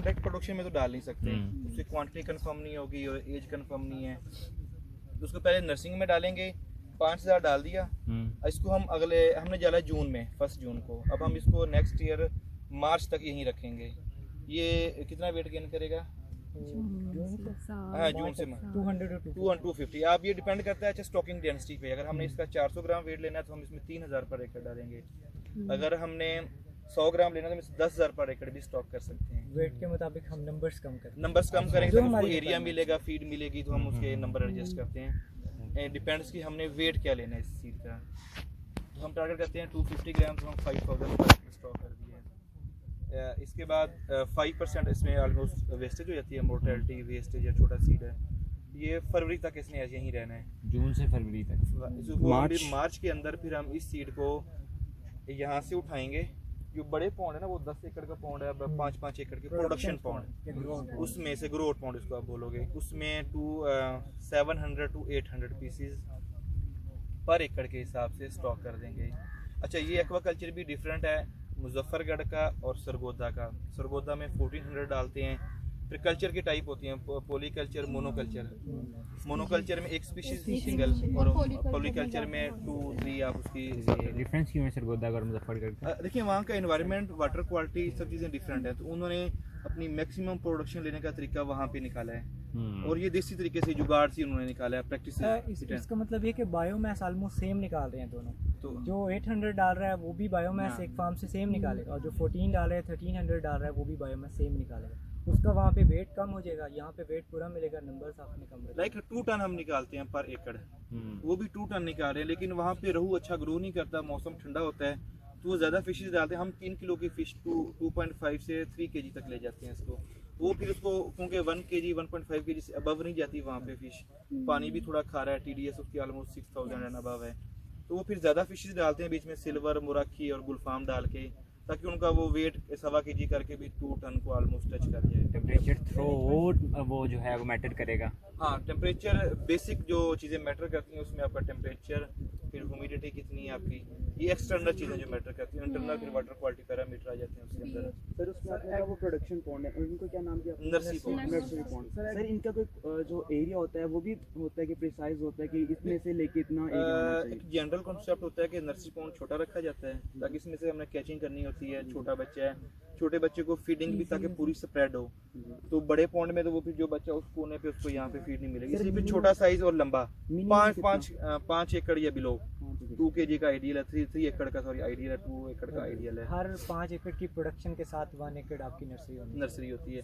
Direct production में तो डाल नहीं सकते, उसकी क्वांटिटी कंफर्म नहीं होगी और एज कंफर्म नहीं है, तो उसको पहले नर्सिंग में डालेंगे। 5000 डाल दिया, इसको हम हमने डाला जून में, 1 जून को। अब हम इसको नेक्स्ट ईयर मार्च तक यहीं रखेंगे। ये कितना वेट गेन करेगा? हाँ, जून से 250। आप ये डिपेंड करता है अच्छा स्टॉकिंग डेंसिटी पे। अगर हमने इसका 400 ग्राम वेट लेना है तो हम इसमें 3000 पर एकड़ डालेंगे। अगर हमने 100 ग्राम लेना है तो 10,000 पर एकड़ भी स्टॉक कर सकते हैं। वेट के मुताबिक हम नंबर्स कम करेंगे तो हमको एरिया मिलेगा, फीड मिलेगी, तो हम उसके नंबर एडजस्ट करते हैं। डिपेंड्स कि हमने वेट क्या लेना है इस सीड का। तो हम टारगेट करते हैं 250 ग्राम, तो हम 5000 पर स्टॉक कर दिए। इसके बाद 5% इसमें ऑलमोस्ट वेस्टेज हो जाती है, मोर्टेलिटी वेस्टेज या छोटा सीड है। ये फरवरी तक इसने यहीं रहना है, जून से फरवरी तक। मार्च के अंदर फिर हम इस सीड को यहाँ से उठाएंगे। जो बड़े पौंड है ना, वो 10 एकड़ का पौंड है, 5-5 एकड़ के प्रोडक्शन पौंड, उसमें से ग्रोथ पौंड इसको आप बोलोगे, उसमें 700 to 800 पीसीज पर एकड़ के हिसाब से स्टॉक कर देंगे। अच्छा, ये एक्वाकल्चर भी डिफरेंट है मुजफ्फरगढ़ का और सरगोदा का। सरगोदा में 1400 डालते हैं। फिर कल्चर की टाइप होती हैं, पॉलीकल्चर, मोनोकल्चर। मोनोकल्चर में एक स्पीशीज सिंगल, और पॉलीकल्चर में 2-3 आप उसकी। डिफरेंस क्यों है सरगोदा और मुजफ्फरगढ़ का? देखिए, वहाँ का एनवायरनमेंट, वाटर क्वालिटी, सब चीज़ें डिफरेंट है, तो उन्होंने अपनी मैक्सिमम प्रोडक्शन लेने का तरीका वहाँ पे निकाला है। और ये देसी तरीके से जुगाड़ से उन्होंने निकाला है, प्रैक्टिस। इसका मतलब ये कि बायोमास ऑलमोस्ट सेम निकाल रहे हैं दोनों। तो जो 800 डाल रहा है वो भी बायोमास एक फार्म से सेम निकालेगा, और जो 14 डाल रहा है, 1300 डाल रहा है, वो भी बायोमास सेम निकालेगा। उसका वहाँ पे वेट कम हो जाएगा, यहाँ पे वेट पूरा मिलेगा, नंबर्स आपने कम रखे। लाइक 2 टन हम निकालते हैं पर एकड़, वो भी 2 टन निकाल रहे हैं, लेकिन वहाँ पे रहू अच्छा ग्रो नहीं करता, मौसम ठंडा होता है, तो वो ज़्यादा फिशेज डालते हैं। हम 3 किलो की फ़िश 2.5 से 3 kg तक ले जाते हैं इसको। वो फिर उसको, क्योंकि 1 kg 1.5 kg से अबव नहीं जाती वहाँ पे फिश, पानी भी थोड़ा खा रहा है, TDS उसकी ऑलमोस्ट 6000 एंड अबव है, तो वो फिर ज़्यादा फिशेज डालते हैं बीच में, सिल्वर, मुराखी और गुलफाम डाल के, ताकि उनका वो वेट 1.25 kg करके भी 2 टन को ऑलमोस्ट टच कर जाए। टेम्परेचर थ्रो वो जो है वो मैटर करेगा। हाँ, टेम्परेचर बेसिक जो चीज़ें मैटर करती हैं उसमें आपका टेम्परेचर, फिर ह्यूमिडिटी कितनी है आपकी, ये एक्सटर्नल चीज़ें जो मैटर करती हैं। इंटरनल फिर वाटर क्वालिटी पैरामीटर आ जाते हैं उसके अंदर। सर, उसमें आपने वो प्रोडक्शन पॉन्ड है, उनको क्या नाम दिया? Nursery pond. Nursery pond. Sir, इनका कोई जो एरिया होता है वो भी होता है कि प्रिसाइज होता है कि इसमें से लेके इतना एरिया होना चाहिए? एक जनरल कॉन्सेप्ट होता है कि नर्सरी पॉन्ड छोटा रखा जाता है, ताकि इसमें से हमने कैचिंग करनी होती है। छोटा बच्चा है, छोटे बच्चे को फीडिंग भी ताकि पूरी स्प्रेड हो। तो बड़े पॉन्ड में तो वो फिर जो बच्चा उस कोने पे, उसको यहाँ पे फीड नहीं मिलेगी, इसलिए फिर छोटा साइज और लंबा, 5 एकड़ या बिलो 2 kg का आइडियल है, 3 एकड़ का आइडियल है, 2 एकड़ का आइडियल है। हर 5 एकड़ की प्रोडक्शन के साथ 1 एकड़ आपकी नर्सरी होती है।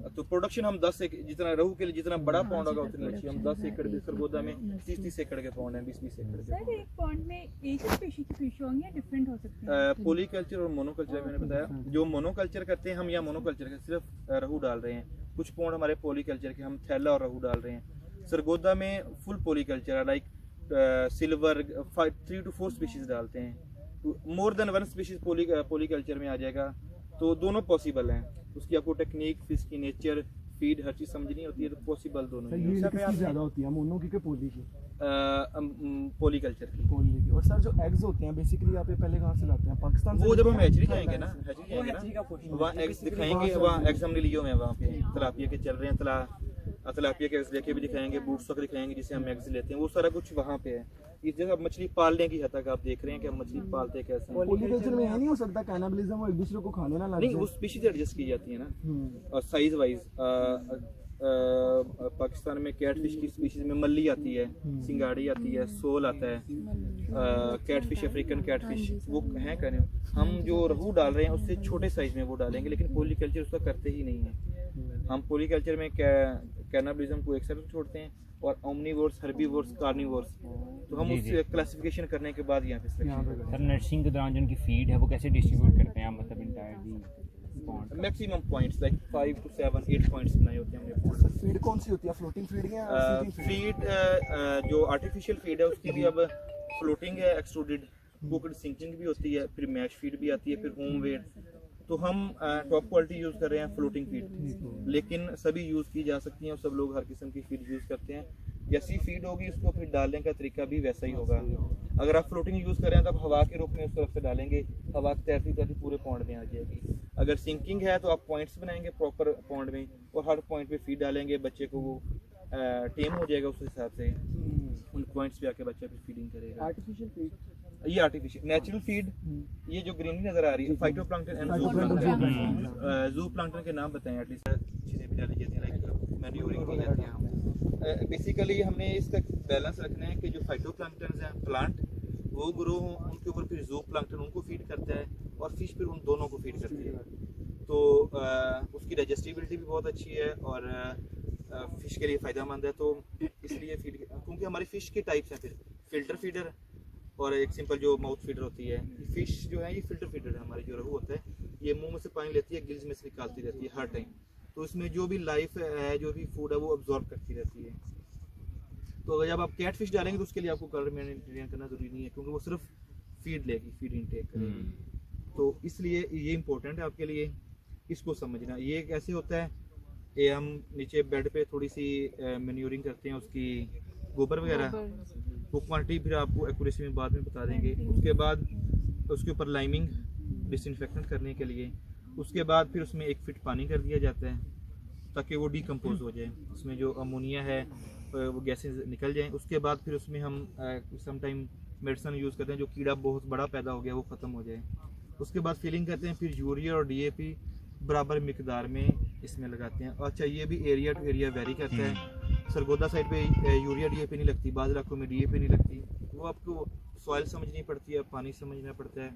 तो प्रोडक्शन हम 10 एकड़, जितना रहू के लिए जितना बड़ा पॉन्ड होगा उतनी अच्छी। हम 10 एकड़ भी, सरगोदा में 30 एकड़ के पॉन्ड है, 20 एकड़ के। सर, एक पॉन्ड में एक स्पीशीज की फिश होंगी या डिफरेंट हो सकती है? पॉलीकल्चर और मोनोकल्चर मैंने बताया। जो मोनोकल्चर करते हैं हम, या मोनोकल्चर के सिर्फ रहू डाल रहे हैं। कुछ पॉन्ड हमारे पॉलीकल्चर के हम थैला और रहू डाल रहे हैं। सरगोदा में फुल पॉलीकल्चर है, लाइक सिल्वर 3 to 4 स्पीशीज डालते हैं, तो मोर देन 1 स्पीशीज पॉलीकल्चर में आ जाएगा। तो दोनों पॉसिबल हैं, उसकी आपको टेक्निक, फिश की नेचर, फीड, हर चीज़ समझनी होती है, तो पॉसिबल दोनों ही है। ज़्यादा होती है मोनो की पोली की? पॉलीकल्चर की। और सर, जो एग्स होते हैं बेसिकली आप पहले कहाँ से लाते हैं? पाकिस्तान से? वो जब हम हैचरी जाएंगे ना, वहाँ एग्स दिखाएंगे, वहाँ एग्स हमने लिए हुए हैं वहाँ पे, तलापिया के चल रहे हैं, तलापिया के एग्स लेके भी दिखाएंगे, बूट्स तक दिखाएंगे जिसे हम एग्स लेते हैं, वो सारा कुछ वहाँ पे है। इस जगह मछली पालने की हद तक आप देख रहे हैं कि हम मछली पालते कैसे हैं। पॉलीकल्चर में नहीं हो सकता कैनिबलिज्म, वो एक दूसरे को खाने ना लग जाए? नहीं, वो स्पीशीज एडजस्ट की जाती है ना, और साइज वाइज। पाकिस्तान में कैटफिश की स्पीशीज में मल्ली आती है, सिंगाड़ी आती है, सोल आता है, कैटफिश, अफ्रीकन कैटफिश, वो हैं कहने। हम जो रहू डाल रहे हैं उससे छोटे साइज में वो डालेंगे, लेकिन पॉलीकल्चर उसका करते ही नहीं है। हम पॉलीकल्चर में कैनिबलिज्म को एक साइड छोड़ते हैं, और ओमनीवोर्स, हर्बीवोर्स, कार्निवोर्स, तो हम उससे क्लासिफिकेशन करने के बाद यहाँ पे सर नर्सिंग के दौरान जो उनकी फीड है वो कैसे डिस्ट्रीब्यूट करते हैं आप, मतलब entirely? Maximum points like 5 to 7 8 points बनाए होते हैं हमने। फीड कौन सी होती है? फ्लोटिंग फीड या फीड? जो आर्टिफिशियल फीड है उसकी भी अब फ्लोटिंग है, एक्सट्रूडेड, कुकड सिंकिंग भी होती है, फिर मैश फीड भी आती है, फिर होम वेट। तो हम टॉप क्वालिटी यूज़ कर रहे हैं फ्लोटिंग फीड, लेकिन सभी यूज़ की जा सकती हैं और सब लोग हर किस्म की फीड यूज़ करते हैं। जैसी फीड होगी उसको फिर डालने का तरीका भी वैसा ही होगा। अगर आप फ्लोटिंग यूज़ कर रहे हैं तो आप हवा के रुख में उस तरफ से डालेंगे, हवा तैरती तैरती पूरे पॉन्ड में आ जाएगी। अगर सिंकिंग है तो आप पॉइंट्स बनाएंगे प्रॉपर पॉन्ड में और हर पॉइंट पे फीड डालेंगे, बच्चे को वो टेम हो जाएगा उस हिसाब से, उन पॉइंट्स पे आके बच्चा फिर फीडिंग करेगा। आर्टिफिशियल फीड, ये आर्टिफिशियल, नेचुरल फीड, ये जो ग्रीनरी नजर आ रही है फाइटोप्लैंक्टन एंड ज़ूप्लैंक्टन। ज़ूप्लैंक्टन के नाम बताएं एटलीस्ट, चीज़ें भी डाली जाती हैं, लाइक मैन्योरिंग की जाती है। बेसिकली हमने इसका बैलेंस रखना है कि जो फाइटोप्लैंक्टन हैं प्लांट वो ग्रो हों, उनके ऊपर फिर ज़ूप्लैंक्टन उनको फीड करता है और फिश फिर उन दोनों को फीड करती है। तो उसकी डाइजेस्टिबिलिटी भी बहुत अच्छी है और फिश के लिए फ़ायदेमंद है। तो इसलिए फीड, क्योंकि हमारी फ़िश के टाइप्स हैं, फिर फिल्टर फीडर और एक सिंपल जो माउथ फीडर होती है। फ़िश जो है ये फिल्टर फीडर है, हमारी जो रहू होता है ये मुंह में से पानी लेती है, गिल्स में से निकालती रहती है हर टाइम, तो इसमें जो भी लाइफ है, जो भी फूड है वो अब्जॉर्ब करती रहती है। तो अगर जब आप कैट फिश डालेंगे तो उसके लिए आपको कलर मेंटेन करना ज़रूरी नहीं है, क्योंकि वो सिर्फ फीड लेगी, फीड इनटेक करेगी। तो इसलिए ये इंपॉर्टेंट है आपके लिए इसको समझना। ये कैसे होता है, ये हम नीचे बेड पे थोड़ी सी मैन्योरिंग करते हैं उसकी, गोबर वगैरह, वो क्वांटिटी फिर आपको एक्यूरेसी में बाद में बता देंगे। उसके बाद उसके ऊपर लाइमिंग डिसइंफेक्टेंट करने के लिए, उसके बाद फिर उसमें 1 फीट पानी कर दिया जाता है ताकि वो डिकम्पोज हो जाए, उसमें जो अमोनिया है वो गैसेस निकल जाएं। उसके बाद फिर उसमें हम सम टाइम मेडिसिन यूज़ करते हैं, जो कीड़ा बहुत बड़ा पैदा हो गया वो ख़त्म हो जाए। उसके बाद फिलिंग करते हैं, फिर यूरिया और DAP बराबर मिकदार में इसमें लगाते हैं। अच्छा, ये भी एरिया टू एरिया वेरी करता है। सरगोदा साइड पे यूरिया DAP नहीं लगती, बाद इलाकों में DAP नहीं लगती, वो आपको सॉइल समझनी पड़ती है, पानी समझना पड़ता है,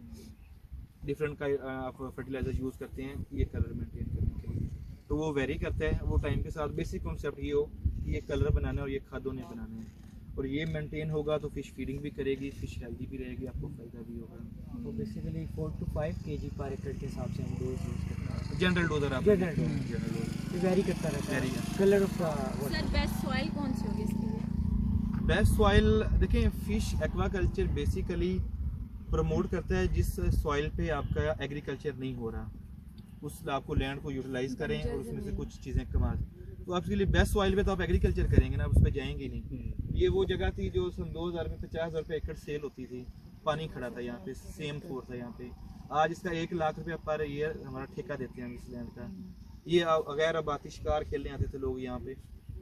डिफरेंट का आप फर्टिलाइजर यूज़ करते हैं ये कलर मेंटेन करने के लिए, तो वो वेरी करता है। वो टाइम के साथ बेसिक कॉन्सेप्ट ये हो कि ये कलर बनाना है और ये खादों ने बनाना है, और ये मेंटेन होगा तो फिश फीडिंग भी करेगी, फिश हेल्दी भी रहेगी, आपको फ़ायदा भी होगा। तो बेसिकली 4 to 5 kg पर एकड़ के हिसाब से हम डोज यूज़ करते हैं। जनरल डोजर आप जनरल डोज वेरी करता रहता Vary है colour of sir best soil कौन सी होगी इसके लिए? बेस्ट सॉइल देखें, फिश एक्वाकल्चर बेसिकली प्रमोट करता है जिस सॉइल पे आपका एग्रीकल्चर नहीं हो रहा, उस आपको लैंड को यूटिलाइज करें और उसमें से कुछ चीज़ें कमा। तो आपके लिए बेस्ट सॉइल पे तो आप एग्रीकल्चर करेंगे ना, आप उस पर जाएंगे नहीं। ये वो जगह थी जो सन 2000 में 50,000 रुपये एकड़ सेल होती थी, पानी खड़ा था यहाँ पे, सेम फ्लोर था यहाँ पे। आज इसका 1 लाख रुपया पर ईयर हमारा ठेका देते हैं इस लैंड का। ये अगैर आबादी शिकार खेलने आते थे लोग यहाँ पे,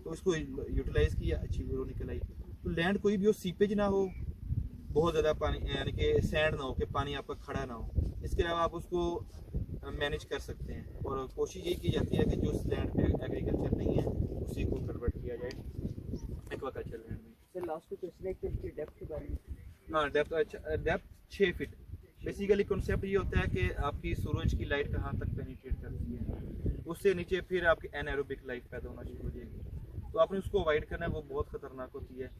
तो इसको यूटिलाइज किया, अच्छी ग्रो निकल आई। तो लैंड कोई भी हो, सीपेज ना हो, बहुत ज़्यादा पानी यानी कि सैंड ना हो कि पानी आपका खड़ा ना हो, इसके अलावा आप उसको मैनेज कर सकते हैं। और कोशिश यही की जाती है कि जो इस लैंड पे एग्रीकल्चर नहीं है उसी को कन्वर्ट किया जाए एक्वाकल्चर लैंड में। सर लास्ट क्वेश्चन है कि इसकी डेप्थ के बारे में। हाँ, डेप्थ 6 फीट। बेसिकली कॉन्सेप्ट ये होता है कि आपकी सूरज की लाइट कहाँ तक पेनिट्रेट करती है, उससे नीचे फिर आपकी एनारोबिक लाइट पैदा होना शुरू हो जाएगी, तो आपने उसको अवॉइड करना है, वो बहुत ख़तरनाक होती है।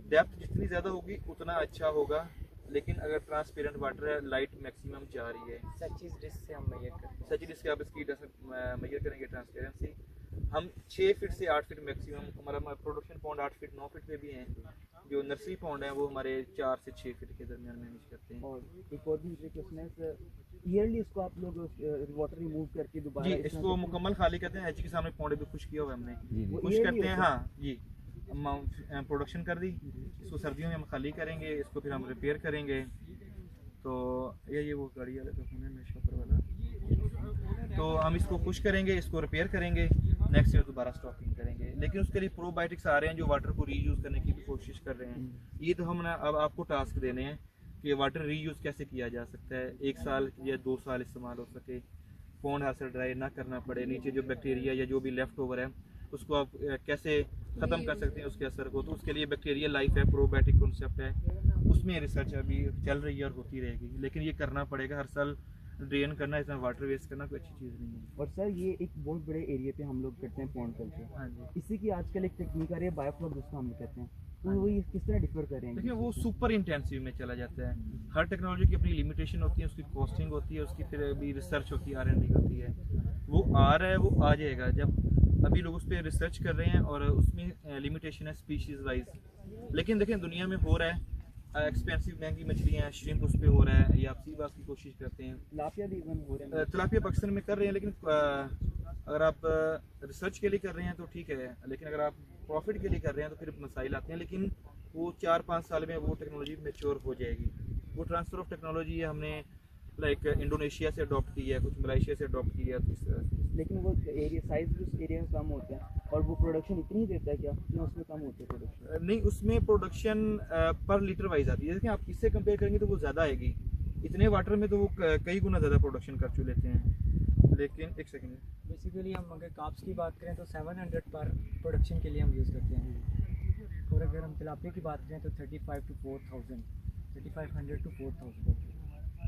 डेप्थ जितनी ज़्यादा होगी उतना अच्छा होगा, लेकिन अगर ट्रांसपेरेंट वाटर है, लाइट मैक्सिमम जा रही है, सच इस डिश से हम मेजर करते हैं। सच जिसके आप इसकी मेजर करेंगे ट्रांसपेरेंसी, हम 6 फीट से 8 फीट मैक्सिमम, हमारा प्रोडक्शन पॉन्ड 8 फीट 9 फीट पे भी हैं, जो नर्सरी पॉन्ड है वो हमारे 4 से 6 फीट के दरमियान मैनेज करते हैं। और एक और भी क्वेश्चन है सर, ईयरली इसको आप लोग वाटर रिमूव करके दोबारा जी, इसको मुकम्मल खाली करते हैं। एच के सामने पौंडे भी खुश किया हुआ है हमने, वो खुश yearly करते हैं। होता है? हाँ जी, प्रोडक्शन कर दी, इसको सर्दियों में हम खाली करेंगे, इसको फिर हम रिपेयर करेंगे। तो ये वो गाड़ी वाले तो होने शॉपर वाला, तो हम इसको खुश करेंगे, इसको रिपेयर करेंगे, नेक्स्ट ईयर दोबारा स्टॉकिंग करेंगे। लेकिन उसके लिए प्रोबायोटिक्स आ रहे हैं जो वाटर को रीयूज़ करने की भी कोशिश कर रहे हैं। ये तो हम ना अब आपको टास्क देने हैं कि वाटर रीयूज़ कैसे किया जा सकता है, 1 साल या 2 साल इस्तेमाल हो सके, पॉन्ड हाथ से ड्राई ना करना पड़े, नीचे जो बैक्टीरिया या जो भी लेफ्ट ओवर है उसको आप कैसे ख़त्म कर सकते हैं उसके असर को। तो उसके लिए बैक्टीरियल लाइफ है, प्रोबायोटिक कॉन्सेप्ट है, उसमें रिसर्च अभी चल रही है और होती रहेगी, लेकिन ये करना पड़ेगा। हर साल ड्रेन करना, इतना वाटर वेस्ट करना कोई अच्छी चीज़ नहीं है। और सर ये एक बहुत बड़े एरिया पे हम लोग करते हैं पॉन्ड कल्चर। हाँ जी, इसी की आजकल एक टेक्निक आ रही है बायोफ्लॉक, जिसको हम लोग कहते हैं, तो वो ये किस तरह डिफर कर रहे हैं? देखिए वो सुपर इंटेंसिव में चला जाता है। हर टेक्नोलॉजी की अपनी लिमिटेशन होती है, उसकी कॉस्टिंग होती है, उसकी फिर अभी रिसर्च होती है, R&D होती है। वो आ रहा है, वो आ जाएगा, जब अभी लोग उस पर रिसर्च कर रहे हैं और उसमें लिमिटेशन है स्पीशीज़ वाइज। लेकिन देखें दुनिया में हो रहा है, एक्सपेंसिव महंगी मछलियाँ, श्रिम्प उस पर हो रहा है, या आप सी बात की कोशिश करते हैं, तिलापिया भी इवन हो रहे हैं। तिलापिया पाकिस्तान में कर रहे हैं, लेकिन अगर आप रिसर्च के लिए कर रहे हैं तो ठीक है, लेकिन अगर आप प्रॉफिट के लिए कर रहे हैं तो फिर मसाइल आते हैं, लेकिन वो 4-5 साल में वो टेक्नोलॉजी मेच्योर हो जाएगी। वो ट्रांसफ़र ऑफ टेक्नोलॉजी हमने लाइक इंडोनेशिया से अडॉप्ट की है, कुछ मलेशिया से अडॉप्ट किया, तो इस तरह से। लेकिन वो एरिया साइज भी उस एरिया में कम होता है और वो प्रोडक्शन इतनी ही देता है क्या, या उसमें कम होती है प्रोडक्शन? नहीं, उसमें प्रोडक्शन पर लीटर वाइज आती है। देखिए आप इससे कंपेयर करेंगे तो वो ज़्यादा आएगी, इतने वाटर में तो वो कई गुना ज़्यादा प्रोडक्शन कर चुके लेते हैं। लेकिन एक सेकेंड, बेसिकली हम अगर काप्स की बात करें तो 700 पर प्रोडक्शन के लिए हम यूज़ करते हैं, और अगर हम तिलापिया की बात करें तो 35 to 4000, 3500 to 4000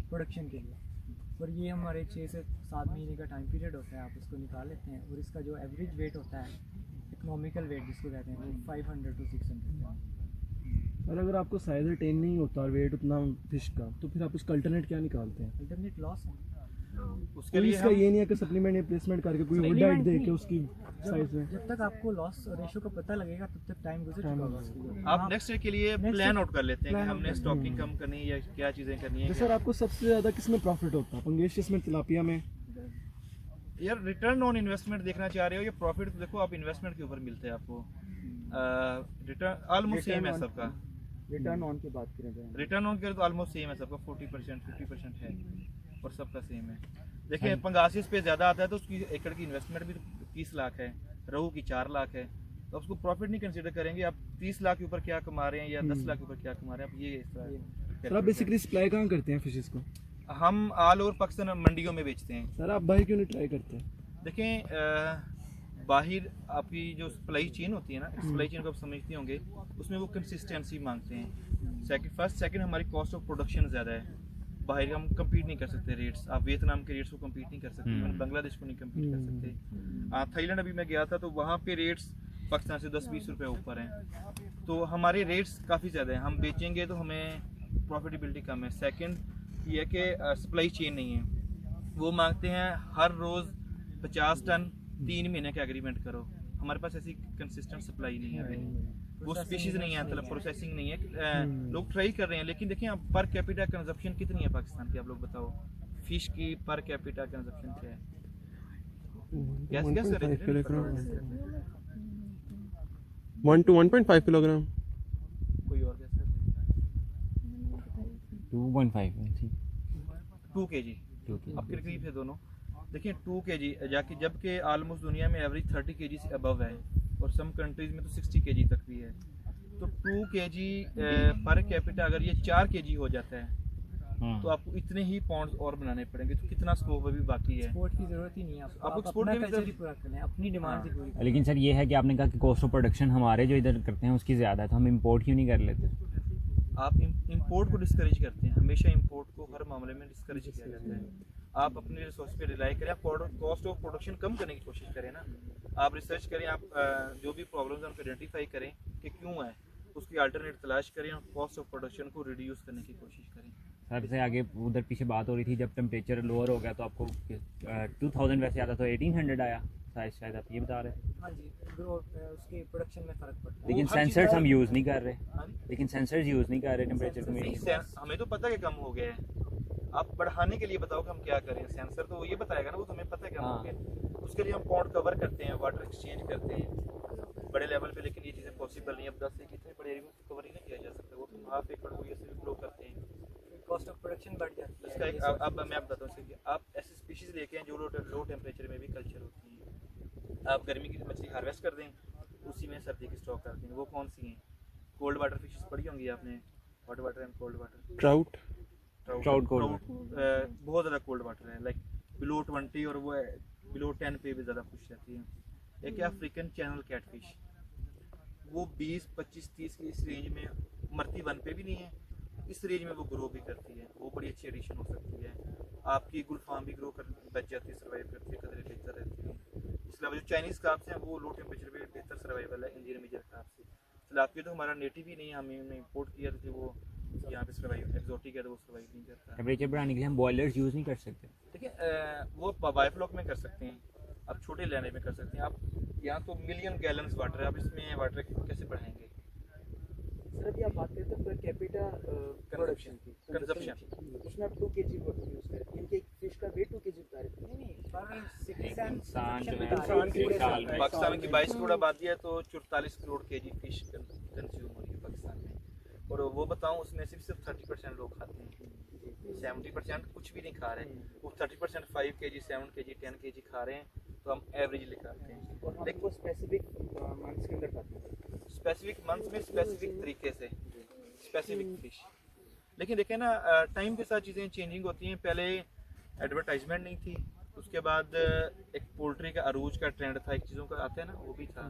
प्रोडक्शन के लिए। और ये हमारे 6 से 7 महीने का टाइम पीरियड होता है, आप इसको निकाल लेते हैं, और इसका जो एवरेज वेट होता है, इकोनॉमिकल वेट जिसको कहते हैं, वो 500 to 600 और अगर आपको साइज अटेन नहीं होता और वेट उतना फिश का, तो फिर आप उसका अल्टरनेट क्या निकालते हैं? अल्टरनेट लॉस है। उसके कोई लिए इसका हम ये नहीं है कि सप्लीमेंट या प्लेसमेंट करके कोई और डाइट दे के उसकी साइज में? जब तक आपको लॉस रेशो का पता लगेगा तब तक टाइम गुजर चुका होगा उसके लिए। आप नेक्स्ट ईयर के लिए Next प्लान year आउट कर लेते हैं कि plan out हमने कर स्टॉकिंग कम करनी है या क्या चीज़ें करनी तो है। सर आपको सबसे ज़्यादा किस में प्रॉफिट होता है, पंगेशियस में, तिलापिया में? यार रिटर्न ऑन इन्वेस्टमेंट देखना चाह रहे हो या प्रॉफिट, तो देखो आप इन्वेस्टमेंट के ऊपर मिलते हैं आपको। रिटर्न ऑलमोस्ट सेम है सबका। रिटर्न ऑन की बात करें तो रिटर्न ऑन करें तो ऑलमोस्ट सेम है सबका, 40% 50% है और सबका सेम है। देखिए पंगासिस पे ज़्यादा आता है तो उसकी एकड़ की इन्वेस्टमेंट भी 30 लाख है, रहू की 4 लाख है, तो उसको प्रॉफिट नहीं कंसीडर करेंगे। आप 30 लाख के ऊपर क्या कमा रहे हैं या 10 लाख के ऊपर क्या कमा रहे हैं, आप ये इस सर आप तरह बेसिकली सप्लाई कहाँ करते हैं फिशेस को? हम ऑल ओवर पाकिस्तान मंडियों में बेचते हैं। सर आप बाहर क्यों नहीं ट्राई करते हैं? देखें बाहर आपकी जो सप्लाई चेन होती है ना, सप्लाई चेन को आप समझते होंगे, उसमें वो कंसिस्टेंसी मांगते हैं। सेकंड हमारी कॉस्ट ऑफ प्रोडक्शन ज़्यादा है, बाहर हम compete नहीं कर सकते रेट्स। आप वियतनाम के रेट्स को compete नहीं कर सकते, इवन बांग्लादेश को नहीं compete कर सकते। थाईलैंड अभी मैं गया था तो वहाँ पे रेट्स पाकिस्तान से 10-20 रुपये ऊपर हैं, तो हमारे रेट्स काफ़ी ज़्यादा हैं। हम बेचेंगे तो हमें प्रॉफिटेबिलिटी कम है। सेकंड ये है कि सप्लाई चेन नहीं है, वो मांगते हैं हर रोज़ 50 टन 3 महीने का एग्रीमेंट करो। हमारे पास ऐसी कंसिस्टेंट सप्लाई नहीं है अभी, वो स्पीशीज नहीं है, मतलब प्रोसेसिंग नहीं है। लोग ट्राई कर रहे हैं, लेकिन देखिए आप पर कैपिटा कंजप्शन कितनी है पाकिस्तान की, आप लोग बताओ फिश की पर कैपिटा कंजप्शन क्या है? गैस कर रहे थे 1 to 1.5 किलोग्राम। कोई और गैस कर 2.5 2 kg आपके करीब है दोनों। देखिए 2 kg जाके, जबकि ऑलमोस्ट दुनिया में एवरेज 30 kg से अबव है और सम कंट्रीज में तो 60 kg तक भी है। तो 2 kg पर कैपिटा अगर ये 4 kg हो जाता है तो आपको इतने ही पॉन्ड्स और बनाने पड़ेंगे, तो कितना स्कोप अभी बाकी है। एक्सपोर्ट की जरूरत ही नहीं है आपको, आप आप एक्सपोर्ट अपना की भी कल्चर ही पूरा कर लें, अपनी डिमांड ही पूरी करें। लेकिन सर ये है कि आपने कहा कि कॉस्ट ऑफ प्रोडक्शन हमारे जो इधर करते हैं उसकी ज़्यादा है, तो हम इंपोर्ट क्यों नहीं कर लेते? आप इंपोर्ट को डिस्करेज करते हैं, हमेशा इंपोर्ट को हर मामले में डिस्करेज किया जाता है। आप अपने रिसोर्स पे रिलाई करें, आप कॉस्ट ऑफ प्रोडक्शन कम करने की कोशिश करें ना, आप रिसर्च करें, आप जो भी प्रॉब्लम्स हैं उनको आइडेंटिफाई करें कि क्यों है, उसकी अल्टरनेट तलाश करें और कॉस्ट ऑफ प्रोडक्शन को रिड्यूस करने की कोशिश करें। सर से आगे उधर पीछे बात हो रही थी, जब टेम्परेचर लोअर हो गया तो आपको 2000 वैसे आता तो 1800 आया शायद आप ये बता रहे थे। हाँ जी, ग्रोथ उसके प्रोडक्शन में फ़र्क पड़ता है। लेकिन हर चीज़ सेंसर्स का- हम यूज़ नहीं कर रहे, हाँ जी? लेकिन सेंसर्स यूज़ नहीं कर रहे टेम्परेचर को नहीं, मेंटेन। हमें तो पता है कि कम हो गया है, आप बढ़ाने के लिए बताओ कि हम क्या करें। सेंसर तो वो ये बताएगा ना, वो तुम्हें पता है कम हो हाँ। गया। उसके लिए हम पॉन्ड कवर करते हैं, वाटर एक्सचेंज करते हैं बड़े लेवल पे, लेकिन ये चीज़ें पॉसिबल नहीं है। अब 10 से कितने बड़े एरिया में कवर ही नहीं किया जा सकता, वो तुम हाफ एकड़ को ये सिर्फ ग्रो करते हैं। कॉस्ट ऑफ प्रोडक्शन बढ़ जाती है। इसका एक अब मैं बताता हूँ कि आप ऐसी स्पीशीज लेके हैं जो लो टेम्परेचर में भी कल्चर होती हैं। आप गर्मी की मछली हार्वेस्ट कर दें, उसी में सर्दी की स्टॉक कर दें। वो कौन सी हैं? कोल्ड वाटर फिशेस पढ़ी होंगी आपने, hot water and cold water. Trout. Trout cold बहुत ज़्यादा कोल्ड वाटर है, लाइक बिलो 20 और वो बिलो 10 पे भी ज़्यादा खुश रहती है। एक है अफ्रीकन चैनल कैटफिश, वो 20, 25, 30 की इस रेंज में मरती 1 पे भी नहीं है, इस रेंज में वो ग्रो भी करती है। वो बड़ी अच्छी एडिशन हो सकती है। आपकी गुलफाम भी ग्रो कर बच जाती है, सर्वाइव करती है, कदर बेहतर रहती है। इसके अलावा जो चाइनीज़ क्राब्स हैं वो लो टेम्परेचर पे बेहतर सर्वाइवल है इंडियन मेजर क्राब से। तिलापिया तो हमारा नेटिव ही नहीं है, हमने इंपोर्ट किया था, वो यहाँ पे सर्वाइव एक्सोटिक है तो वो सर्वाइव नहीं करता। टेम्परेचर बढ़ाने के लिए हम बॉयलर्स यूज़ नहीं कर सकते। देखिए वो बायोफ्लॉक में कर सकते हैं, आप छोटे लेने में कर सकते हैं। आप यहाँ तो मिलियन गैलन्स वाटर है, आप इसमें वाटर कैसे बढ़ाएंगे? सर अभी आप बात करते हैं पर कैपिटा प्रोडक्शन की कंजप्शन, उसमें आप 2 kg यूज़ करें, इनके एक फिश का वेट 2 kg बता रहे थे। नहीं, पर एक इंसान जो है इंसान एक साल में पाकिस्तान की 22 करोड़ आबादी है तो 44 करोड़ केजी फिश कंज्यूम हो रही है पाकिस्तान में। और वो बताऊं उसमें सिर्फ 30% लोग खाते हैं, 70% कुछ भी नहीं खा रहे। वो 30% 5 kg 7 kg 10 kg खा रहे हैं, तो हम एवरेज लेकर हैं। और हम वो स्पेसिफिक मंथ्स के अंदर खाते हैं, स्पेसिफिक मंथ में स्पेसिफिक तरीके से स्पेसिफिक फिश। लेकिन देखें ना, टाइम के साथ चीज़ें चेंजिंग होती हैं। पहले एडवर्टाइजमेंट नहीं थी, उसके बाद एक पोल्ट्री का अरूज का ट्रेंड था, एक चीज़ों का आता है ना वो भी था।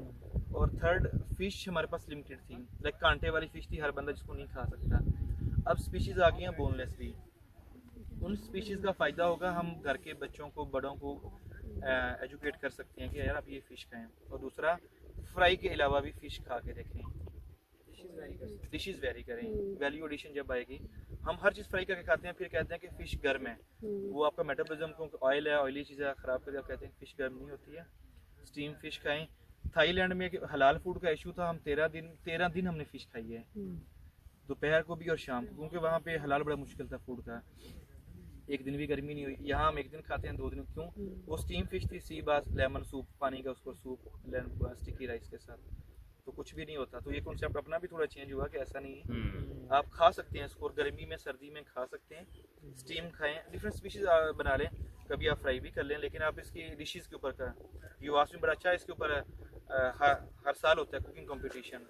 और थर्ड, फिश हमारे पास लिमिटेड थी, लाइक कांटे वाली फिश थी, हर बंदा जिसको नहीं खा सकता। अब स्पीशीज़ आ गई हैं बोनलेस भी। उन स्पीशीज़ का फ़ायदा होगा, हम घर के बच्चों को बड़ों को एजुकेट कर सकते हैं कि यार आप ये फ़िश खाएं। और दूसरा, फ्राई के अलावा भी फ़िश खा के देखें, डिशेज़ वेरी करें। वैल्यू एडिशन जब आएगी, हम हर चीज़ फ्राई करके खाते हैं, फिर कहते हैं कि फ़िश गर्म है, वो आपका मेटाबॉलिज्म को ऑयल है, ऑयली चीज़ें ख़राब करके आप कहते हैं फ़िश गर्म नहीं होती है। स्टीम फ़िश खाएं। थाईलैंड में हलाल फूड का इशू था, हम 13 दिन हमने फ़िश खाई है, दोपहर को भी और शाम को, क्योंकि वहाँ पे हलाल बड़ा मुश्किल था फूड का। एक दिन भी गर्मी नहीं हुई। यहाँ हम एक दिन खाते हैं, 2 दिन क्यों? वो स्टीम फिश थी, सी बास, लेमन सूप, पानी का उसको सूप, स्टिकी राइस के साथ, तो कुछ भी नहीं होता। तो ये कॉन्सेप्ट अपना भी थोड़ा चेंज हुआ कि ऐसा नहीं है, आप खा सकते हैं इसको, और गर्मी में सर्दी में खा सकते हैं। स्टीम खाएं, डिफरेंट स्पीशीज बना लें, कभी आप फ्राई भी कर लें। लेकिन आप इसकी डिशेस के ऊपर का युवास में बड़ा अच्छा है, इसके ऊपर हर साल होता है कुकिंग कंपटीशन।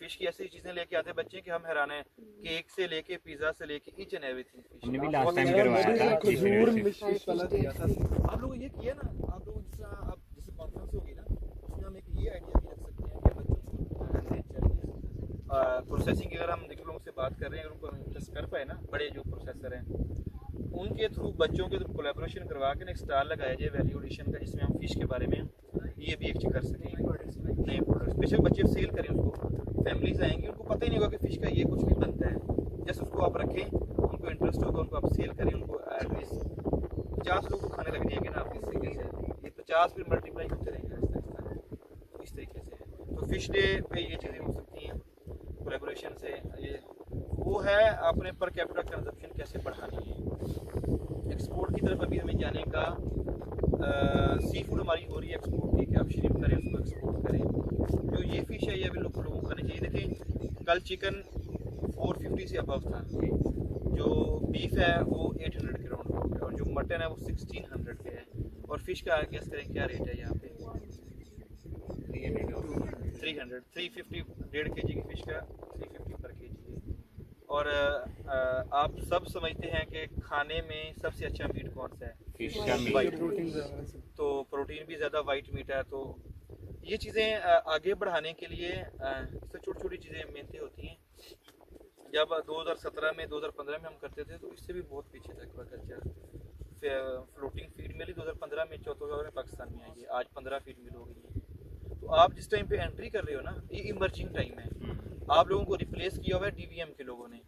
फिश की ऐसी चीजें लेके आते हैं बच्चे कि हम हैरान हैं, केक से लेके पिज्जा से लेके ईच एंड एवरीथिंग फिश। हमने भी लास्ट टाइम करवाया था खजूर फिश वाला दिया था। आप लोग ये किया ना, आप लोग जैसे कॉन्फ्रेंस होगी ना, उसमें हम एक ये आइडिया भी रख सकते हैं कि बच्चों को प्रोसेसिंग की अगर हम लोगों से बात कर रहे हैं, उनको इंटरेस्ट कर पाए ना, बड़े जो प्रोसेसर हैं उनके थ्रू बच्चों के थ्रू कोलैबोरेशन करवा के एक स्टाल लगाया जाए वैल्यू एडिशन का, जिसमें हम फिश के बारे में ये भी एक चीज कर सकें, नए प्रोडक्ट्स। बेशक बच्चे सेल करें उसको, फैमिलीज आएंगी, उनको पता ही नहीं होगा कि फिश का ये कुछ भी बनता है। जैसे उसको आप रखें, उनको इंटरेस्ट होगा, उनको आप सेल करें, उनको एटलीस्ट 50 लोग को खाने लग जाएंगे ना आप इस तरीके से, ये 50 फिर मल्टीप्लाई होते रहेंगे आहिस्ता, इस तरीके से। तो फिश डे पे ये चीज़ें हो सकती हैं कोलैबोरेशन से। ये वो है अपने पर कैपिटल कंजप्शन कैसे बढ़ानी है। एक्सपोर्ट की तरफ अभी हमें जाने का, सी फूड हमारी हो रही है एक्सपोर्ट की, कि आप श्रिम्प करें, उसको एक्सपोर्ट करें। जो ये फिश है ये अभी लोगों को खानी चाहिए। देखें, कल चिकन 450 से अबव था, जो बीफ है वो 800 के राउंड हो गया, और जो मटन है वो 1600 पे है। और फिश का गेस करें क्या रेट है यहाँ पे? 300, 350, 1.5 kg की फिश का 350 पर kg है। और आप सब समझते हैं कि खाने में सबसे अच्छा मीट कौन सा है? फिश का वाइट। मीट। तो प्रोटीन भी ज़्यादा वाइट मीट है। तो ये चीज़ें आगे बढ़ाने के लिए इससे छोटी छोटी चीज़ें मेहनतें होती हैं। जब 2017 में 2015 में हम करते थे तो इससे भी बहुत पीछे था एक्वाकल्चर। फ्लोटिंग फीड मिली 2015 में, 14 में पाकिस्तान में आई है, आज 15 फीड मिल हो गई है। तो आप जिस टाइम पे एंट्री कर रहे हो ना, ये इमर्जिंग टाइम है। आप लोगों को रिप्लेस किया हुआ है डीवीएम के लोगों ने।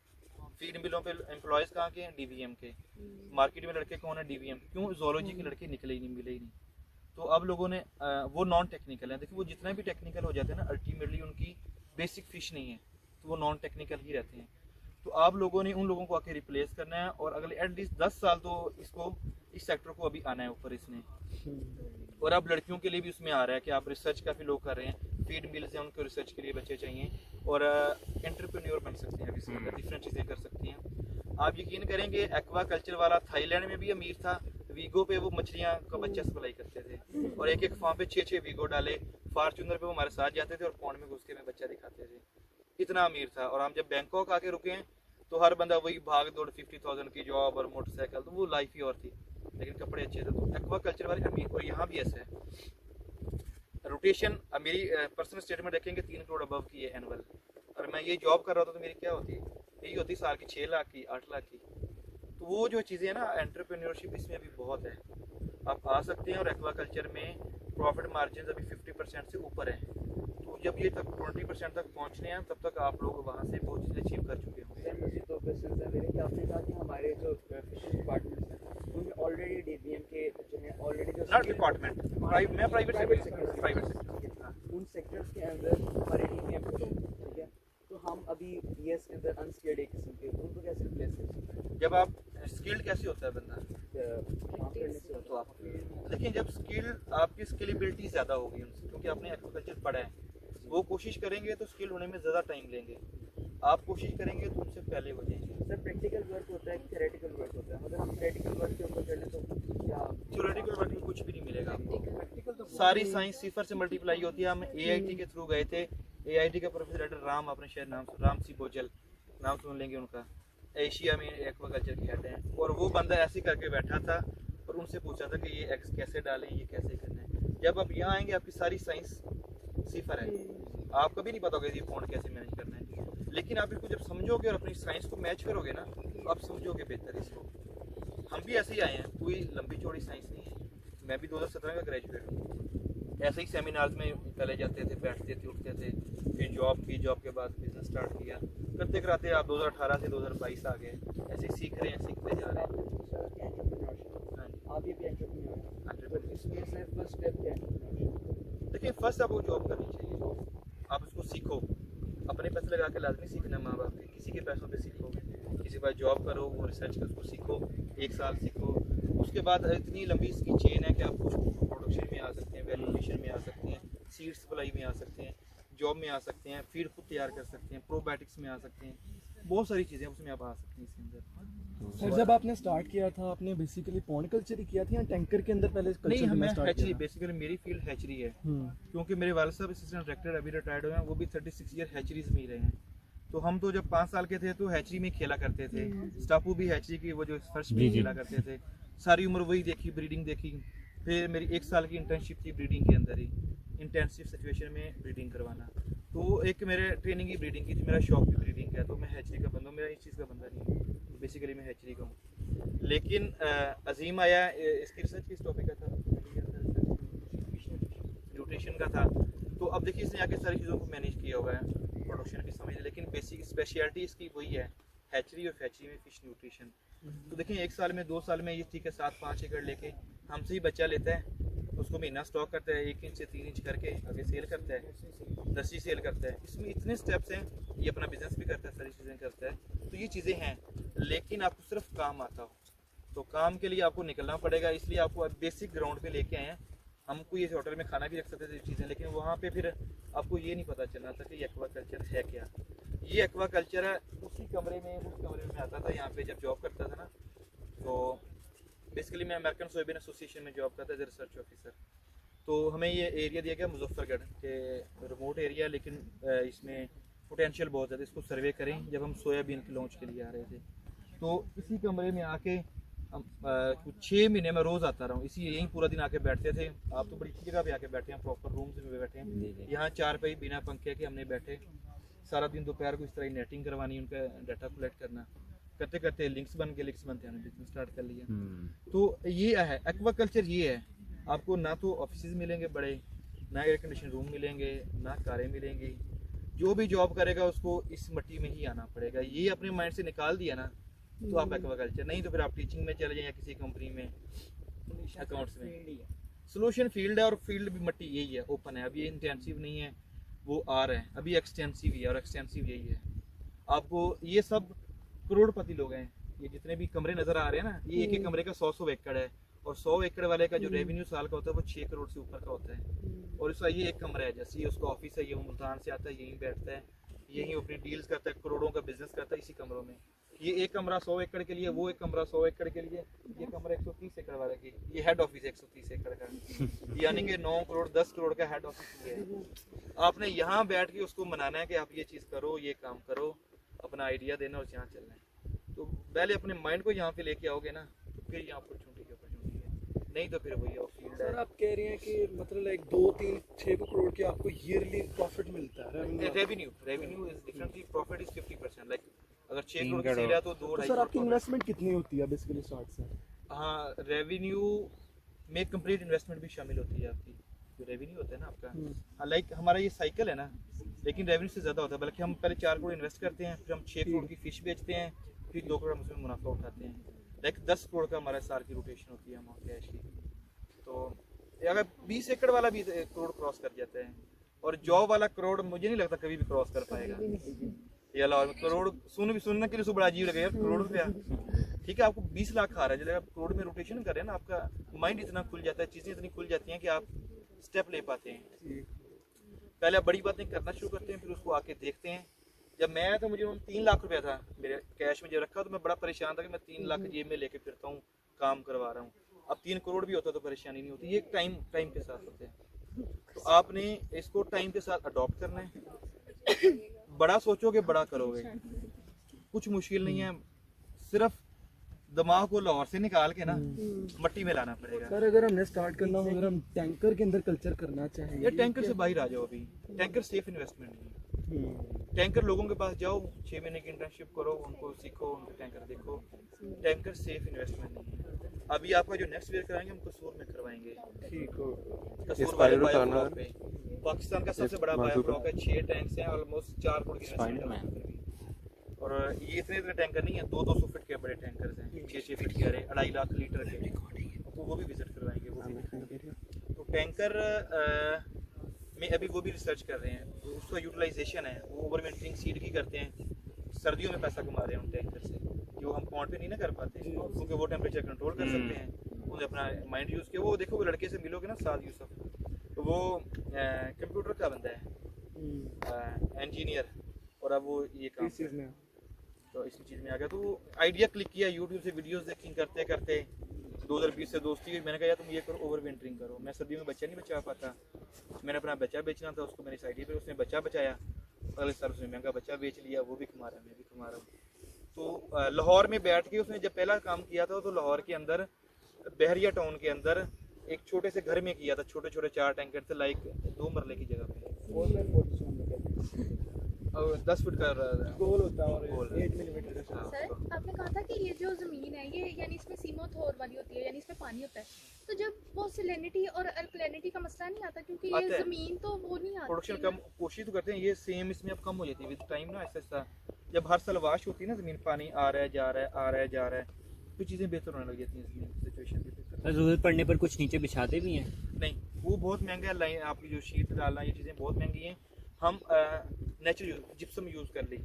फीड मिलों पे एम्प्लॉयज़ कहाँ के हैं? डीवीएम के। मार्केट में लड़के कौन है? डीवीएम। क्यों? जोलॉजी के लड़के निकले ही नहीं, मिले ही नहीं। तो अब लोगों ने वो नॉन टेक्निकल है। देखिए, वो जितना भी टेक्निकल हो जाते हैं ना, अल्टीमेटली उनकी बेसिक फिश नहीं है, तो वो नॉन टेक्निकल ही रहते हैं। तो आप लोगों ने उन लोगों को आके रिप्लेस करना है, और अगले एटलीस्ट 10 साल तो इसको, इस सेक्टर को अभी आना है ऊपर इसने। और अब लड़कियों के लिए भी उसमें आ रहा है कि आप रिसर्च काफ़ी लोग कर रहे हैं, फीड मिल्स हैं, उनको रिसर्च के लिए बच्चे चाहिए, और एंटरप्रेन्योर बन सकते हैं, इसके अंदर डिफरेंट चीज़ें कर सकती हैं। आप यकीन करेंगे, एक्वा कल्चर वाला थाईलैंड में भी अमीर था। वीगो पे वो मछलियाँ का बच्चा सप्लाई करते थे, और एक फार्म पे 6-6 वीगो डाले, फॉर्च्यूनर पे वो हमारे साथ जाते थे और पौंड में घुस के में बच्चा दिखाते थे। इतना अमीर था। और हम जब बैंकॉक आके रुके हैं तो हर बंदा वही भाग दौड़, 50,000 की जॉब और मोटरसाइकिल, तो वो लाइफ ही और थी, लेकिन कपड़े अच्छे थे। तो एक्वा कल्चर वाले अमीर, और यहाँ भी ऐसा है। रोटेशन मेरी पर्सनल स्टेटमेंट देखेंगे 3 करोड़ अबव की है एनुअल, और मैं ये जॉब कर रहा था तो मेरी क्या होती, यही होती साल की 6 लाख की, 8 लाख की। तो वो जो चीज़ें हैं ना, एंटरप्रेन्योरशिप इसमें अभी बहुत है। आप आ सकते हैं, और एक्वा कल्चर में प्रॉफिट मार्जिन अभी 50% से ऊपर है। तो जब ये तक 20% तक पहुँचने हैं, तब तक आप लोग वहाँ से बहुत चीज़ें अचीव कर चुके होंगे। मुझे 2 क्वेश्चन है मेरे, कि आपने कहा कि हमारे जो फिशिंग डिपार्टमेंट्स हैं उनमें ऑलरेडी डीवीएम के जो है ऑलरेडी जो नॉट डिपार्टमेंट, मैं प्राइवेट सेक्टर, उन सेक्टर्स के अंदर हमारे डीवीएम को, ठीक है, तो हम अभी बीएस के अंदर अनस्किल्ड एक किस्म के, उनको कैसे रिप्लेस कर सकते हैं? जब आप स्किल्ड कैसे होता है बंदा? काम करने से होता है? देखिए जब स्किल आपकी स्किलेबिलिटी ज़्यादा होगी उनसे, क्योंकि आपने एक्वाकल्चर पढ़ा है, वो कोशिश करेंगे तो स्किल होने में ज़्यादा टाइम लेंगे, आप कोशिश करेंगे तो उनसे पहले हो जाएंगे। सर प्रैक्टिकल वर्क होता है, थ्योरेटिकल वर्क होता है, अगर हम थ्योरेटिकल वर्क के ऊपर कर लें तो क्या? थ्योरेटिकल वर्क में कुछ भी नहीं मिलेगा आपको। प्रैक्टिकल तो सारी साइंस सिफर से मल्टीप्लाई होती है। हम AIT के थ्रू गए थे, AIT का प्रोफेसर डॉक्टर राम, अपने शायद नाम राम सी बोजल नाम सुन लेंगे उनका, एशिया में एक्वाकल्चर के हेड हैं, और वो बंदा ऐसे करके बैठा था और उनसे पूछा था कि ये एक्स कैसे डालें, ये कैसे करना है। जब आप यहाँ आएंगे आपकी सारी साइंस सिफर है, आपको भी नहीं पता होगा ये पॉइंट कैसे मैनेज करना है, लेकिन आप इसको जब समझोगे और अपनी साइंस को मैच करोगे ना तो आप समझोगे बेहतर इसको। हम भी ऐसे ही आए हैं, कोई लंबी चौड़ी साइंस नहीं है। मैं भी 2017 का ग्रेजुएट हूँ, ऐसे ही सेमिनार्स में चले जाते थे, बैठते थे, उठते थे, फिर जॉब की, जॉब के बाद बिजनेस स्टार्ट किया, करते कराते आप 2018 से 2022 आ गए, ऐसे ही सीख रहे हैं, सीखते जा रहे हैं। हाँ जी, आप भी एंटरप्रेन्योर हैं, तो 100%। इसमें से फर्स्ट स्टेप क्या है? देखिए फर्स्ट आपको जॉब करनी चाहिए, आप उसको सीखो, अपने पैसे लगा के लाजमी सीखना, माँ बाप के किसी के पैसों पे सीखो, किसी के पास जॉब करो, वो रिसर्च कर उसको सीखो, 1 साल सीखो, उसके बाद इतनी लंबी इसकी चेन है कि आप कुछ प्रोडक्शन में आ सकते हैं, वैल्यूएशन में आ सकते हैं, सीड सप्लाई में आ सकते हैं, जॉब में आ सकते हैं, फीड खुद तैयार कर सकते हैं, प्रोबायोटिक्स में आ सकते हैं, बहुत सारी चीज़ें उसमें आप आ सकती हैं इसके अंदर। सर जब आपने स्टार्ट किया था आपने बेसिकली पॉन्ड कल्चर ही किया था या टैंकर के अंदर पहले नहीं, कल्चर हमें करना स्टार्ट हैचरी, किया था? बेसिकली मेरी फील्ड हैचरी है, हम्म, क्योंकि मेरे वाले साहब असिस्टेंट डायरेक्टर अभी रिटायर्ड हुए हैं, वो भी 36 ईयर हैचरीज में ही रहे हैं। तो हम तो जब 5 साल के थे तो हैचरी में खेला करते थे, स्टापू भी हैचरी की वो जो फर्स्ट में खेला करते थे, सारी उम्र वही देखी, ब्रीडिंग देखी। फिर मेरी 1 साल की इंटर्नशिप थी ब्रीडिंग के अंदर ही, इंटेंसिव सिचुएशन में ब्रीडिंग करवाना, तो एक मेरे ट्रेनिंग ही ब्रीडिंग की थी, मेरा शौक भी ब्रीडिंग का है, तो मैं हैचरी का बंदा हूँ, मेरा इस चीज़ का बंदा नहीं है, बेसिकली मैं हैचरी का हूँ। लेकिन अजीम आया, इसकी रिसर्च किस टॉपिक का था? न्यूट्रिशन का था। तो अब देखिए इसने आके सारी चीज़ों को मैनेज किया हुआ है, प्रोडक्शन भी समझ, लेकिन बेसिक स्पेशलिटी इसकी वही है, हैचरी और फैचरी में फिश न्यूट्रिशन। तो देखिए 1 साल में 2 साल में ये ठीक है 7-5 एकड़ लेके हमसे ही बच्चा लेता है, उसको महीना स्टॉक करता है, 1 इंच से 3 इंच करके आगे सेल करता है, दस्ती सेल करता है। इसमें इतने स्टेप्स हैं, ये अपना बिजनेस भी करता है, सारी चीज़ें करता है, तो ये चीज़ें हैं, लेकिन आपको सिर्फ काम आता हो तो काम के लिए आपको निकलना पड़ेगा। इसलिए आपको बेसिक ग्राउंड पे लेके आए हैं। हम कोई ऐसे होटल में खाना भी रख सकते थे चीज़ें, लेकिन वहाँ पे फिर आपको ये नहीं पता चलना था कि एक्वा कल्चर है क्या। ये एक्वा कल्चर है, उसी कमरे में, उस कमरे में आता था यहाँ पे जब जॉब करता था ना, तो बेसिकली मैं अमेरिकन सोयाबीन एसोसिएशन में जॉब करता था एज रिसर्च ऑफिसर। तो हमें ये एरिया दिया गया मुजफ्फरगढ़ के, रिमोट एरिया, लेकिन इसमें पोटेंशियल बहुत ज़्यादा, इसको सर्वे करें। जब हम सोयाबीन के लॉन्च के लिए आ रहे थे तो इसी कमरे में आके हम 6 महीने में रोज़ आता रहा हूँ, इसी यहीं पूरा दिन आके बैठते थे। आप तो बड़ी जगह पे आके बैठे हैं, प्रॉपर रूम्स में बैठे हैं, यहाँ 4 पे बिना पंखे के हमने बैठे सारा दिन, दोपहर को इस तरह नेटिंग करवानी, उनका डाटा कलेक्ट करना, करते करते लिंक्स बनते हैं, हमने बिजनेस स्टार्ट कर लिया। तो ये है एक्वाकल्चर, ये है, आपको ना तो ऑफिस मिलेंगे बड़े, ना एयर कंडीशन रूम मिलेंगे, ना कारें मिलेंगी। जो भी जॉब करेगा उसको इस मिट्टी में ही आना पड़ेगा। ये अपने माइंड से निकाल दिया ना तो आप एक्वाकल्चर, नहीं तो फिर आप टीचिंग में चले जाएं या किसी कंपनी में अकाउंट्स में। सोल्यूशन फील्ड है, और फील्ड भी मिट्टी यही है, ओपन है, अभी इंटेंसिव नहीं है, वो आ रहा है, अभी एक्सटेंसिव ही है, और एक्सटेंसिव यही है। आपको ये सब करोड़पति लोग हैं, ये जितने भी कमरे नज़र आ रहे हैं ना, ये एक एक कमरे का 100 एकड़ है, और 100 एकड़ वाले का जो रेवेन्यू साल का होता है वो 6 करोड़ से ऊपर का होता है। और इसका ये एक कमरा है, जैसे ये उसका ऑफिस है, ये वो मुल्तान से आता है, यहीं बैठता है, यहीं अपनी डील्स करता है, करोड़ों का बिजनेस करता है इसी कमरों में। ये एक कमरा 100 एकड़ के लिए, वो एक कमरा 100 एकड़ के लिए, ये कमरा 130 एकड़ वाले की, ये हेड ऑफिस 130 एकड़ का, यानी कि 9 करोड़ 10 करोड़ का हेड ऑफिस ये है। आपने यहाँ बैठ के उसको मनाना है कि आप ये चीज़ करो, ये काम करो, अपना आइडिया देना और यहाँ चलना है। तो पहले अपने माइंड को यहाँ पे लेके आओगे ना, तो फिर यहाँ अपॉर्चुनिटी की अपॉर्चुनिटी है, नहीं तो फिर वही फील्ड सर है। आप कह रहे हैं कि मतलब लाइक 2-3-6 करोड़ के आपको ईयरली प्रॉफिट मिलता है revenue is differently, profit is 50%, like अगर 6 करोड़ की सेल है तो 2-2.5 सर आपकी करोड़। इन्वेस्टमेंट कितनी होती है बेसिकली स्टार्ट से? हाँ, रेवेन्यू में कंप्लीट इन्वेस्टमेंट भी शामिल होती है आपकी, जो रेवेन्यू होता है ना आपका। हाँ, लाइक हमारा ये साइकिल है ना, लेकिन रेवेन्यू से ज़्यादा होता है, बल्कि हम पहले 4 करोड़ इन्वेस्ट करते हैं, फिर हम 6 करोड़ की फिश बेचते हैं, फिर 2 करोड़ हम उसमें मुनाफा उठाते हैं, लाइक 10 करोड़ का हमारा साल की रोटेशन होती है हमारे कैश की। तो अगर 20 एकड़ वाला भी करोड़ क्रॉस कर जाता है, और जॉब वाला करोड़ मुझे नहीं लगता कभी भी क्रॉस कर पाएगा। ये अलावा करोड़ सुनने के लिए बड़ा अजीब लगे यार, करोड़ रुपया ठीक है, आपको 20 लाख आ रहा है, जब आप करोड़ में रोटेशन कर रहे हैं ना, आपका माइंड इतना खुल जाता है, चीज़ें इतनी खुल जाती हैं कि आप स्टेप ले पाते हैं। पहले आप बड़ी बातें करना शुरू करते हैं, फिर उसको आके देखते हैं। जब मैं आया था मुझे 3 लाख रुपया था मेरे कैश में जब रखा, तो मैं बड़ा परेशान था कि मैं 3 लाख जेब में लेके फिरता हूँ, काम करवा रहा हूँ। अब 3 करोड़ भी होता तो परेशानी नहीं होती। ये टाइम के साथ होते हैं, तो आपने इसको टाइम के साथ अडॉप्ट करना है। बड़ा सोचोगे बड़ा करोगे, कुछ मुश्किल नहीं है, सिर्फ दिमाग को लाहौर से निकाल के ना मट्टी में लाना पड़ेगा। सर अगर हमने स्टार्ट करना हो, अगर हम टैंकर के अंदर कल्चर करना चाहें, ये टैंकर से बाहर आ जाओ। अभी टैंकर सेफ इन्वेस्टमेंट नहीं है। टैंकर लोगों के पास जाओ, 6 महीने की इंटर्नशिप करो, उनको सीखो, उनके टैंकर देखो। टैंकर सेफ इन्वेस्टमेंट नहीं है। अभी आपका जो नेक्स्ट ईयर कराएंगे हम कसूर में करवाएंगे। ठीक हो कसूर वाले बायोफ्लॉक पे पाकिस्तान का सबसे बड़ा बायोफ्लॉक है। 6 टैंक्स हैं, ऑलमोस्ट 4 करोड़ की इन्वेस्टमेंट है। और ये इतने टैंकर नहीं है, 200 फीट के बड़े टैंकर्स हैं, 6 फीट के, 2.5 लाख लीटर के, तो वो भी विजिट करवाएंगे। वो भी तो टैंकर में अभी वो भी रिसर्च कर रहे हैं, तो उसका यूटिलाइजेशन है। वो ओवर विंटरिंग सीड की करते हैं, सर्दियों में पैसा कमा रहे हैं उन टैंकर से, जो हम पॉइंट पे नहीं ना कर पाते, क्योंकि वो टेम्परेचर कंट्रोल कर सकते हैं। उन्हें अपना माइंड यूज़ किया। वो देखो, वो लड़के से मिलोगे ना, साद यूसुफ, तो वो कंप्यूटर का बंदा है, इंजीनियर, और अब वो ये काम तो इसी चीज़ में आ गया। तो आइडिया क्लिक किया, यूट्यूब से वीडियोस देखी, करते करते 2020 से दोस्ती हुई। मैंने कहा यार तुम ये करो, ओवर विंटरिंग करो। मैं सर्दियों में बच्चा नहीं बचा पाता, मैंने अपना बच्चा बेचना था, उसको मैंने इस आइडिया पे, उसने बच्चा बचाया, अगले साल उसने महंगा बच्चा बेच लिया, वो भी कमा रहा है, मैं भी कमा रहा हूँ। तो लाहौर में बैठ के उसने जब पहला काम किया था, तो लाहौर के अंदर बहरिया टाउन के अंदर एक छोटे से घर में किया था। छोटे छोटे 4 टैंकर थे, लाइक 2 मरले की जगह पे, 10 फीट का गोल होता है और 8 मिलीमीटर का। सर आपने कहा था कि ये जो ज़मीन है ये यानी इसमें सीमोथोर वाली होती है, यानी इसमें पानी होता है, तो जब वो सैलिनिटी और अल्कलिनिटी का मसला नहीं आता, क्योंकि ये ज़मीन तो वो नहीं आती। प्रोडक्शन कम कोशिश तो करते हैं, ये सेम इसमें अब कम हो जाती है विद टाइम ना, ऐसा ऐसा। जब हर साल वाश होती है ना ज़मीन, पानी आ रहा है जा रहा है, आ रहा है जा रहा है, तो चीज़ें बेहतर होने लग जाती हैं ज़मीन की सिचुएशन भी बेहतर। ज़रूरत पड़ने पर कुछ नीचे बिछाते भी हैं? नहीं, वो बहुत महंगा है। लाइन आपकी जो शीट डालना, ये चीज़ें बहुत महंगी हैं। हम नेचुरल जिप्सम यूज़ कर ली,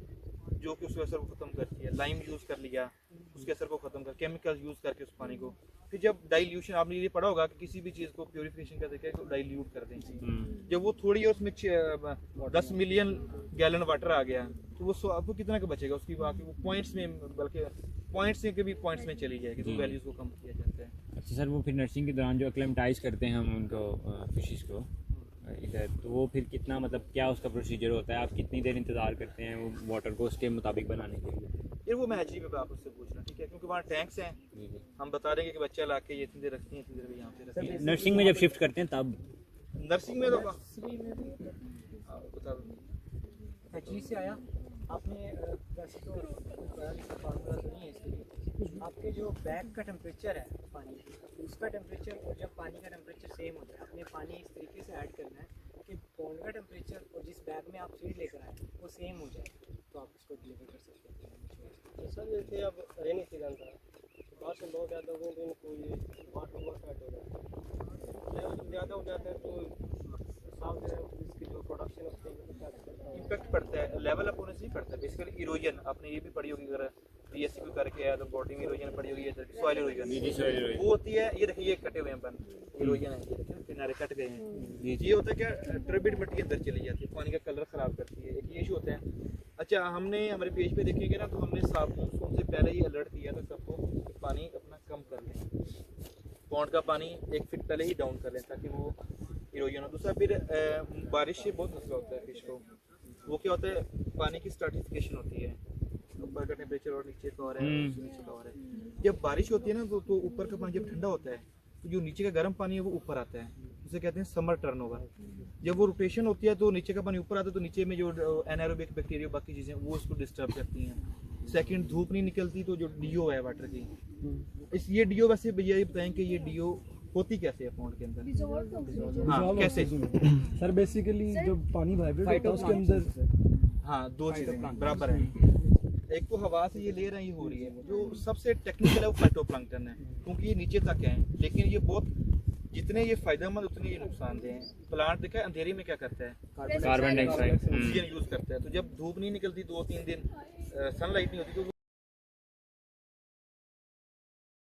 जो कि उसके असर को ख़त्म करती है। लाइम यूज़ कर लिया, उसके असर को ख़त्म कर, केमिकल यूज़ करके उस पानी को, फिर जब डाइल्यूशन, आपने ये पढ़ा होगा कि किसी भी चीज़ को प्योरीफिकेशन का तरीका है, तो डाइल्यूट कर दें। जब वो थोड़ी और उसमें 10 मिलियन गैलन वाटर आ गया, तो वो आपको कितना का बचेगा उसकी, बाकी वो पॉइंट्स में, बल्कि पॉइंट्स से भी पॉइंट्स में चली जाएगी, तो वैल्यूज़ को कम किया जाता है। अच्छा सर, वो फिर नर्सिंग के दौरान जो एक्लेमेटाइज करते हैं हम उनको फिशेस को इधर, तो वो फिर कितना, मतलब क्या उसका प्रोसीजर होता है? आप कितनी देर इंतज़ार करते हैं वो वाटर को उसके मुताबिक बनाने के लिए? फिर वो मैच में आप उससे पूछना, ठीक है, क्योंकि वहाँ टैंक्स हैं, हम बता देंगे कि बच्चा ला के ये इतनी देर रखती है, इतनी देर यहाँ पे रखती है। नर्सिंग में जब शिफ्ट करते हैं तब? नर्सिंग में तो बता दो जी से आया आपने, वैसे तो फार्मूला तो नहीं है इसके लिए। आपके जो बैग का टेम्परेचर है पानी, उसका टेम्परेचर और जब पानी का टेम्परेचर सेम होता है, आपने पानी इस तरीके से ऐड करना है कि पॉन्ड का टेम्परेचर और जिस बैग में आप सीड लेकर आए वो सेम हो जाए, तो आप इसको डिलीवर कर सकते हैं। तो सर जैसे अब रेनी सीजन था, बाहर से लोग ज़्यादा होंगे, तो इनको ये वाटर ओवरफेट हो जाता है, लेवल ज़्यादा हो जाता है, तो साफ जो है इसकी जो प्रोडक्शन होती है इम्पैक्ट पड़ता है। लेवल अप होने से ही पड़ता है बेसिकली। इरोजन आपने ये भी पढ़ी होगी, अगर बीएससी को करके आया तो बॉडी में इरोजन पढ़ी होगी, सॉइल इरोजन वो होती है। ये देखिए, ये कटे हुए हैं बन, इरोजन है, ये देखिए किनारे कट गए हैं। ये होता है क्या, टर्बिड मिट्टी अंदर चली जाती है, पानी का कलर ख़राब करती है, एक ये इशू होता है। अच्छा, हमने हमारे पेज पे देखेंगे ना, तो हमने मानसून से पहले ही अलर्ट दिया था सबको कि पानी अपना कम कर लें, पॉन्ड का पानी 1 फीट पहले ही डाउन कर लें, ताकि वो इरोजन हो। दूसरा फिर बारिश से बहुत मसला होता है फिश को। वो क्या होता है, पानी की स्ट्रैटिफिकेशन होती है, ऊपर का टेम्परेचर और नीचे का और है, नीचे का और है। जब बारिश होती है ना, तो ऊपर का पानी जब ठंडा होता है, तो जो नीचे का गर्म पानी है वो ऊपर आता है, उसे कहते हैं समर टर्नओवर। जब वो रोटेशन होती है तो नीचे का पानी ऊपर आता है, तो नीचे में जो एनारोबिक बैक्टीरिया बाकी चीज़ें वो उसको डिस्टर्ब करती हैं। सेकंड, धूप नहीं निकलती, तो जो डीओ है वाटर की, इस ये डीओ, वैसे भैया ये बताएं कि ये डीओ होती कैसे है पॉन्ड के अंदर? हाँ, कैसे? सर बेसिकली जो पानी वाइब्रेट होता है उसके अंदर, हाँ, 2 चीज़ें बराबर है। एक तो हवा से ये ले रही हो रही है, जो सबसे टेक्निकल है वो फाइटोप्लैंक्टन है, क्योंकि ये नीचे तक है, लेकिन ये बहुत, जितने ये फायदेमंद उतने ये नुकसानदेह हैं। प्लांट देखा है अंधेरे में क्या करता है, कार्बन डाइऑक्साइड ऑक्सीजन यूज करता है। तो जब धूप नहीं निकलती 2-3 दिन, सनलाइट नहीं होती, तो